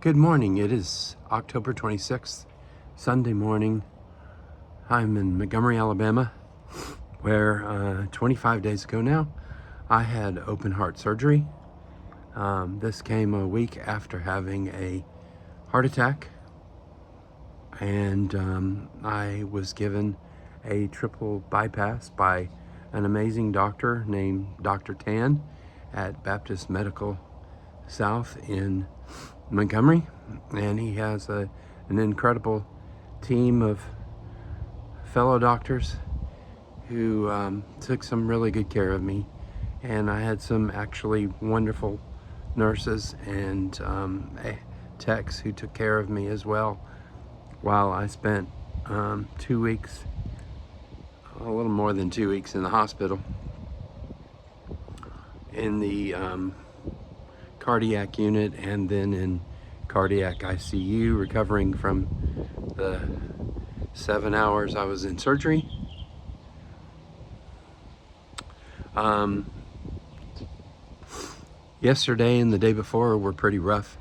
Good morning. It is October 26th, Sunday morning. I'm in Montgomery, Alabama, where 25 days ago now, I had open heart surgery. This came a week after having a heart attack, and I was given a triple bypass by an amazing doctor named Dr. Tan at Baptist Medical South in Montgomery, and he has an incredible team of fellow doctors who took some really good care of me, and I had some actually wonderful nurses and techs who took care of me as well while I spent 2 weeks, a little more than 2 weeks in the hospital in the cardiac unit and then in cardiac ICU, recovering from the 7 hours I was in surgery. Yesterday and the day before were pretty rough.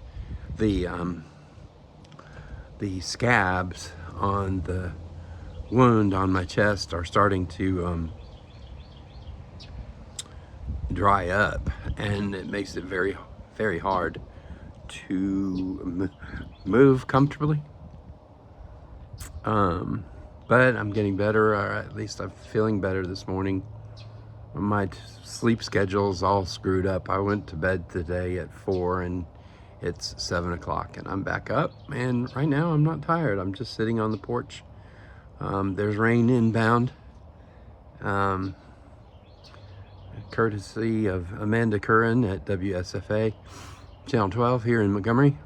The scabs on the wound on my chest are starting to dry up, and it makes it very, very hard to move comfortably. But I'm getting better, or at least I'm feeling better this morning. My sleep schedule's all screwed up. I went to bed today at 4 and it's 7 o'clock and I'm back up, and right now I'm not tired. I'm just sitting on the porch. There's rain inbound, courtesy of Amanda Curran at WSFA Channel 12 here in Montgomery,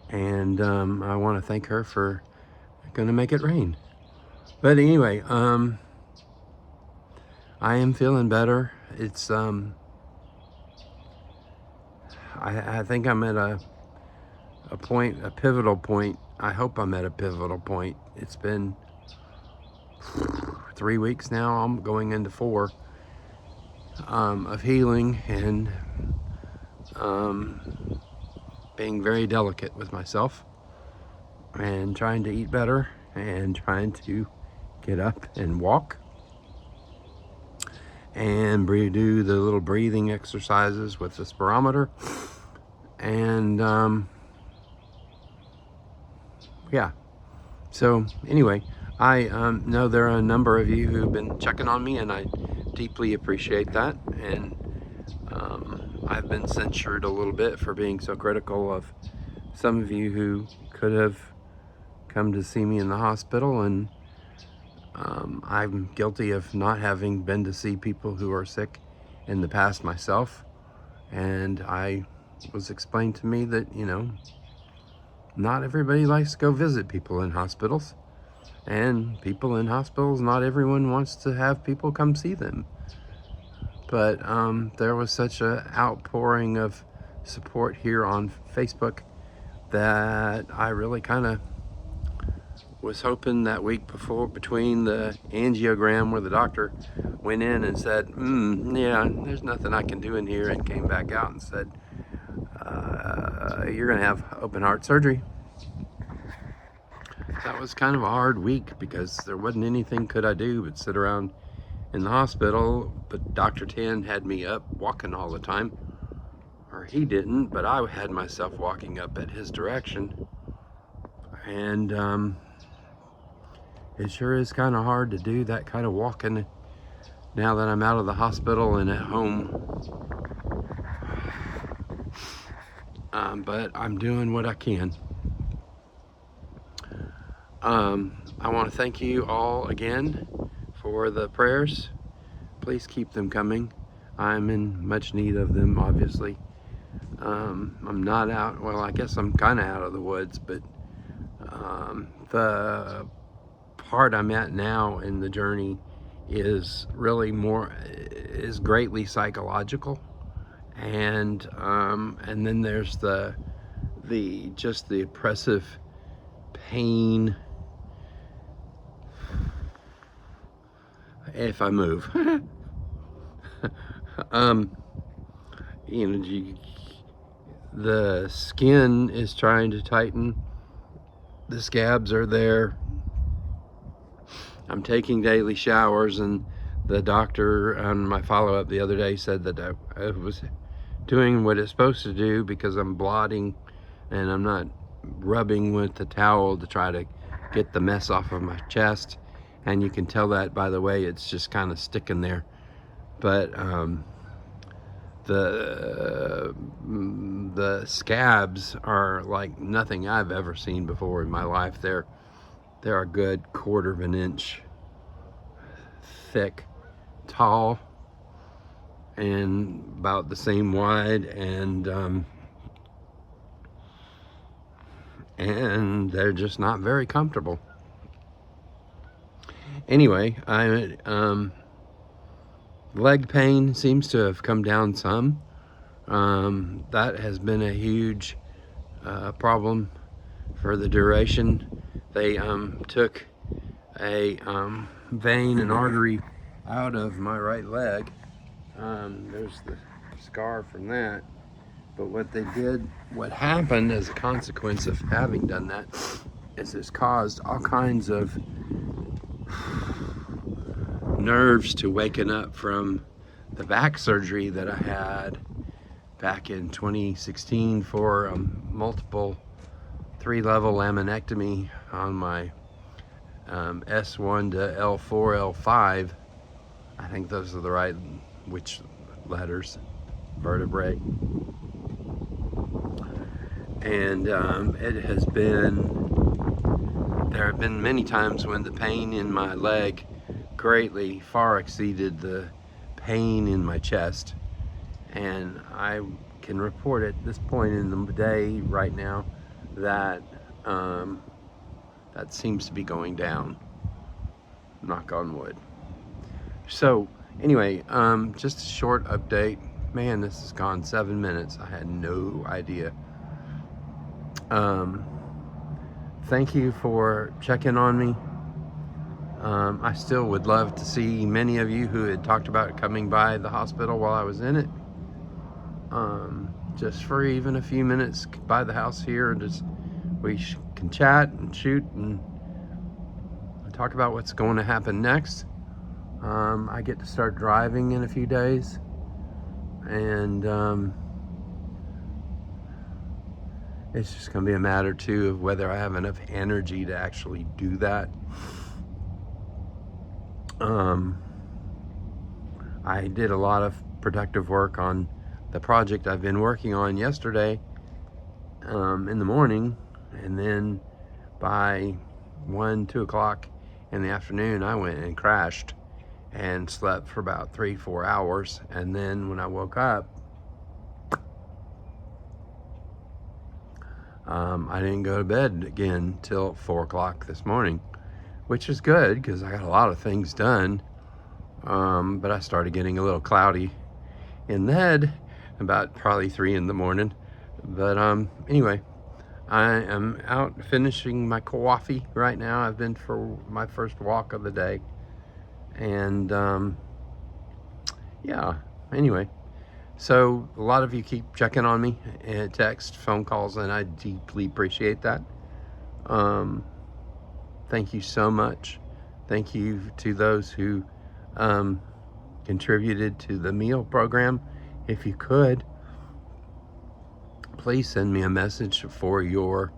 and I want to thank her for gonna make it rain. But anyway, I am feeling better. It's I think I'm at a pivotal point. I hope I'm at a pivotal point. It's been 3 weeks now. I'm going into 4 of healing and being very delicate with myself and trying to eat better and trying to get up and walk and do the little breathing exercises with the spirometer. And yeah, so anyway, I know there are a number of you who've been checking on me, and I deeply appreciate that. And I've been censured a little bit for being so critical of some of you who could have come to see me in the hospital, and I'm guilty of not having been to see people who are sick in the past myself. And I was explained to me that, you know, not everybody likes to go visit people in hospitals, and people in hospitals, not everyone wants to have people come see them. But there was such an outpouring of support here on Facebook that I really kind of was hoping that week before, between the angiogram where the doctor went in and said, yeah, there's nothing I can do in here, and came back out and said, you're gonna have open heart surgery. That was kind of a hard week because there wasn't anything could I do but sit around in the hospital. But Dr. Tan had me up walking all the time, or he didn't, but I had myself walking up at his direction. And it sure is kind of hard to do that kind of walking now that I'm out of the hospital and at home. But I'm doing what I can. I want to thank you all again for the prayers. Please keep them coming. I'm in much need of them, obviously. I'm not out, well, I guess I'm kind of out of the woods, but the part I'm at now in the journey is really is greatly psychological. And then there's the oppressive pain if I move. You know, The skin is trying to tighten. The scabs are there. I'm taking daily showers, and the doctor on my follow-up the other day said that I was doing what it's supposed to do because I'm blotting and I'm not rubbing with the towel to try to get the mess off of my chest. And you can tell that by the way it's just kind of sticking there. But the scabs are like nothing I've ever seen before in my life. They're a good 1/4 of an inch thick, tall, and about the same wide, and they're just not very comfortable. Anyway, leg pain seems to have come down some. That has been a huge problem for the duration. They took a vein and artery out of my right leg. There's the scar from that. But what happened as a consequence of having done that is it's caused all kinds of nerves to waken up from the back surgery that I had back in 2016 for a multiple 3-level laminectomy on my S1 to L4, L5. I think those are the right, which letters, vertebrae. And there have been many times when the pain in my leg greatly far exceeded the pain in my chest. And I can report at this point in the day right now that that seems to be going down. Knock on wood. So anyway, just a short update. Man, this has gone 7 minutes. I had no idea. Thank you for checking on me. I still would love to see many of you who had talked about coming by the hospital while I was in it. Just for even a few minutes by the house here, and just we can chat and shoot and talk about what's going to happen next. I get to start driving in a few days, and it's just going to be a matter too of whether I have enough energy to actually do that. I did a lot of productive work on the project I've been working on yesterday in the morning, and then by 1, 2 o'clock in the afternoon I went and crashed and slept for about 3-4 hours, and then when I woke up I didn't go to bed again till 4 o'clock this morning, which is good because I got a lot of things done. But I started getting a little cloudy in the head about probably 3 in the morning. But anyway, I am out finishing my coffee right now. I've been for my first walk of the day, and yeah, anyway, so a lot of you keep checking on me, text, phone calls, and I deeply appreciate that. Thank you so much. Thank you to those who contributed to the meal program. If you could, please send me a message for your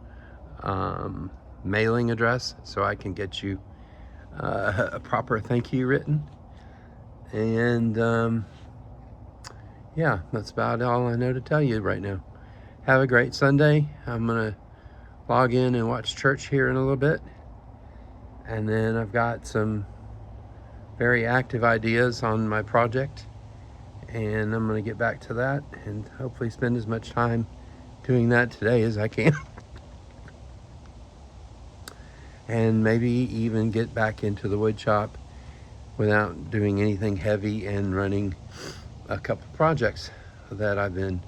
mailing address so I can get you a proper thank you written. And yeah, that's about all I know to tell you right now. Have a great Sunday. I'm gonna log in and watch church here in a little bit, and then I've got some very active ideas on my project, and I'm going to get back to that and hopefully spend as much time doing that today as I can. And maybe even get back into the wood shop without doing anything heavy and running a couple projects that I've been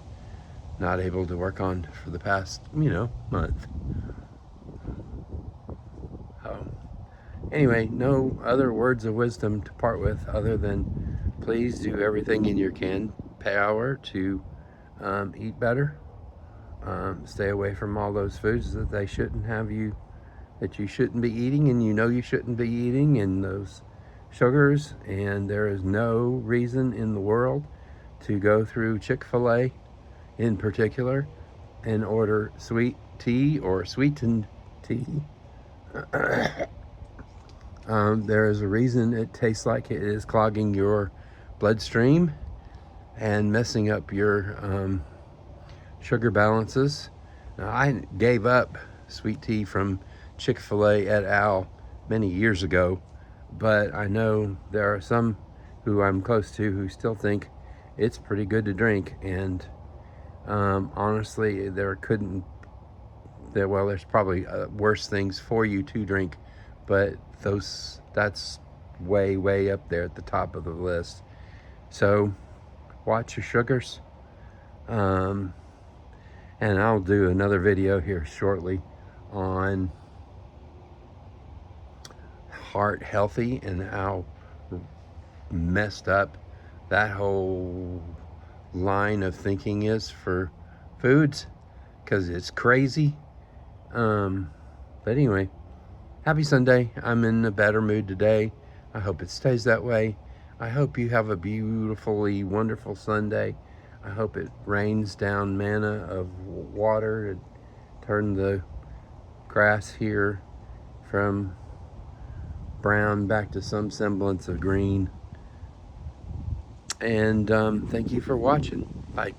not able to work on for the past, month. Anyway, no other words of wisdom to part with other than please do everything in your power to eat better, Stay away from all those foods that they shouldn't have you, that you shouldn't be eating, and you know you shouldn't be eating, and those sugars. And there is no reason in the world to go through Chick-fil-A in particular and order sweet tea or sweetened tea. There is a reason it tastes like it is clogging your bloodstream and messing up your sugar balances. Now, I gave up sweet tea from Chick-fil-A et al. Many years ago, but I know there are some who I'm close to who still think it's pretty good to drink. And honestly, there's probably worse things for you to drink, but that's way up there at the top of the list. So watch your sugars. And I'll do another video here shortly on heart healthy and how messed up that whole line of thinking is for foods, because it's crazy. But anyway, happy Sunday. I'm in a better mood today. I hope it stays that way. I hope you have a beautifully wonderful Sunday. I hope it rains down manna of water to turn the grass here from brown back to some semblance of green. And thank you for watching. Bye.